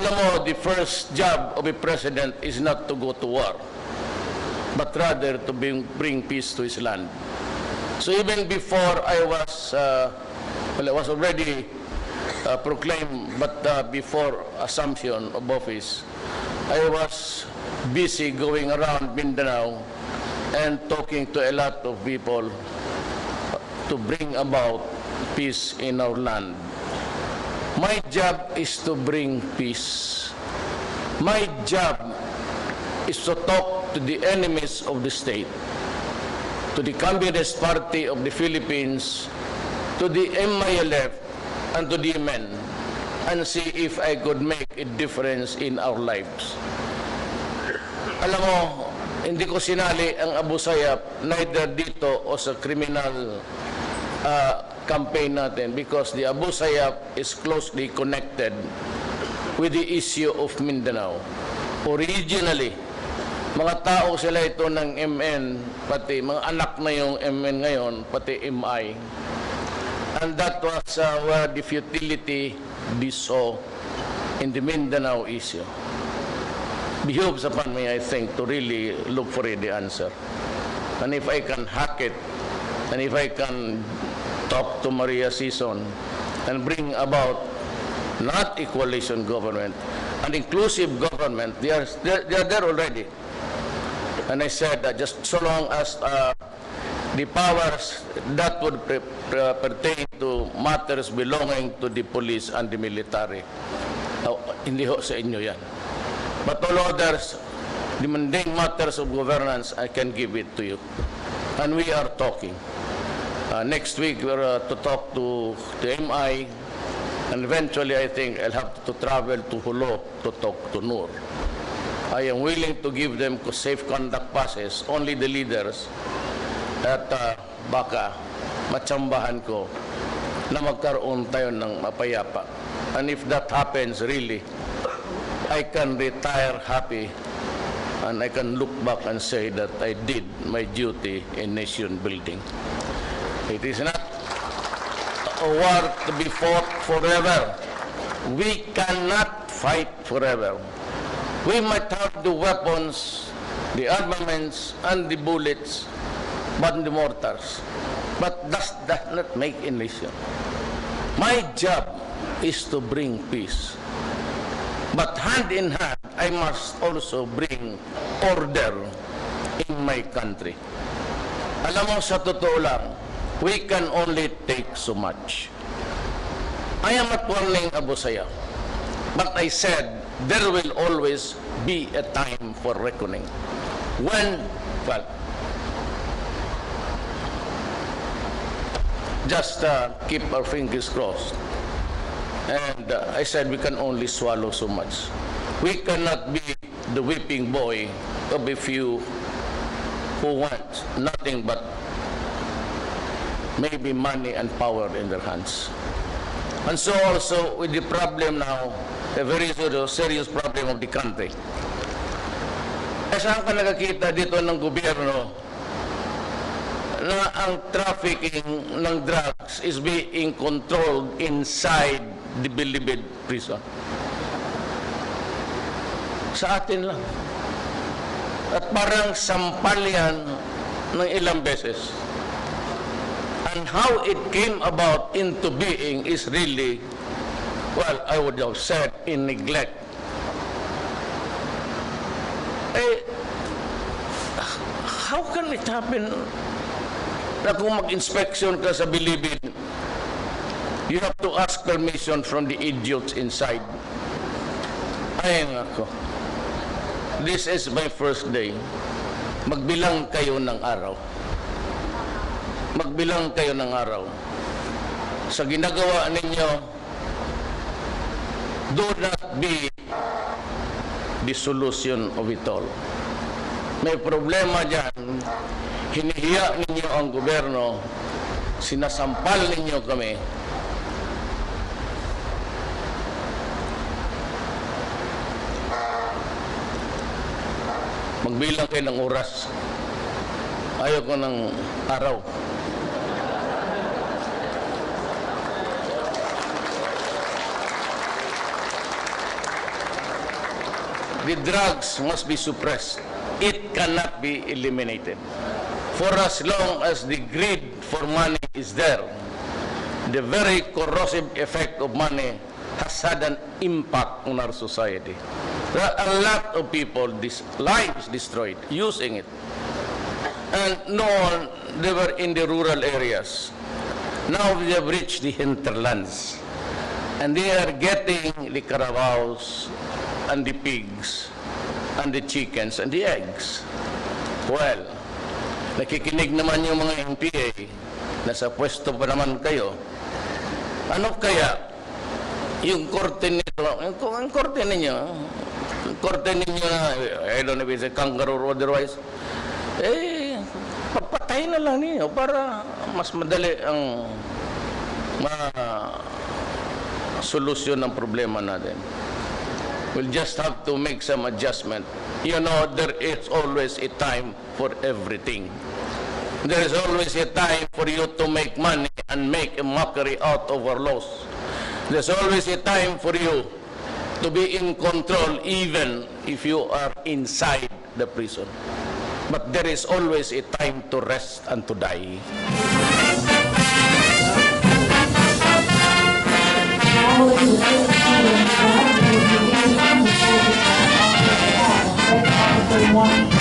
Alam mo, the first job of a president is not to go to war, but rather to bring peace to his land. So even before I was already proclaimed, but before assumption of office, I was busy going around Mindanao and talking to a lot of people to bring about peace in our land. My job is to bring peace. My job is to talk to the enemies of the state, to the Communist Party of the Philippines, to the MILF, and to the men, and see if I could make a difference in our lives. Alam mo, hindi ko sinali ang Abu Sayyaf neither dito o sa criminal campaign natin, because the Abu Sayyaf is closely connected with the issue of Mindanao. Originally, mga tao sila ito ng MN, pati mga anak na yung MN ngayon, pati MI. And that was where the futility we saw in the Mindanao issue. Behoves upon me, I think, to really look for the answer. And if I can hack it, and if I can talk to Maria Sison and bring about not a coalition government, an inclusive government, they are there already. And I said that just so long as the powers that would pertain to matters belonging to the police and the military, hindi ho sa inyo yan. But all others, the mundane matters of governance, I can give it to you. And we are talking. Next week, we're to talk to the MI, and eventually, I think I'll have to travel to Hulo to talk to Nur. I am willing to give them safe conduct passes, only the leaders, at baka matsambahan ko na magkaroon tayo ng mapayapa. And if that happens, really, I can retire happy, and I can look back and say that I did my duty in nation building. It is not a war to be fought forever. We cannot fight forever. We might have the weapons, the armaments, and the bullets, but the mortars. But does that not make a nation? My job is to bring peace. But hand in hand, I must also bring order in my country. Alam mo, sa totoo lang, we can only take so much. I am not warning Abu Sayyaf, but I said there will always be a time for reckoning. When, well, just keep our fingers crossed. And I said we can only swallow so much. We cannot be the whipping boy of a few who want nothing but maybe money and power in their hands. And so also with the problem now, a very serious problem of the country. Eh, saan ka nakakita dito ng gobyerno na ang trafficking ng drugs is being controlled inside the Bilibid prison? Sa atin lang. At parang sampal yan ng ilang beses. And how it came about into being is really, well, I would have said, in neglect. Eh, how can it happen na kung mag-inspection ka sa Bilibid, you have to ask permission from the idiots inside? Ay, ako. This is my first day. Magbilang kayo ng araw. Magbilang kayo ng araw. Sa ginagawa ninyo, do not be the solution of it all. May problema dyan, hinihiya ninyo ang gobyerno, sinasampal ninyo kami. Magbilang kayo ng oras. Ayaw ko ng araw. the drugs must be suppressed. It cannot be eliminated. For as long as the greed for money is there, the very corrosive effect of money has had an impact on our society. There are a lot of people, lives destroyed, using it. And no, they were in the rural areas. Now we have reached the hinterlands. And they are getting the carabaos and the pigs and the chickens and the eggs. Well, nakikinig naman yung mga NPA, nasa pwesto pa naman kayo. Ano kaya yung korte nito, ang korte ninyo na, I don't know if it's a kangaroo or otherwise, papatay na lang ninyo para mas madali ang solusyon ng problema natin. We'll just have to make some adjustment. You know, there is always a time for everything. There is always a time for you to make money and make a mockery out of our laws. There's always a time for you to be in control even if you are inside the prison. But there is always a time to rest and to die. One.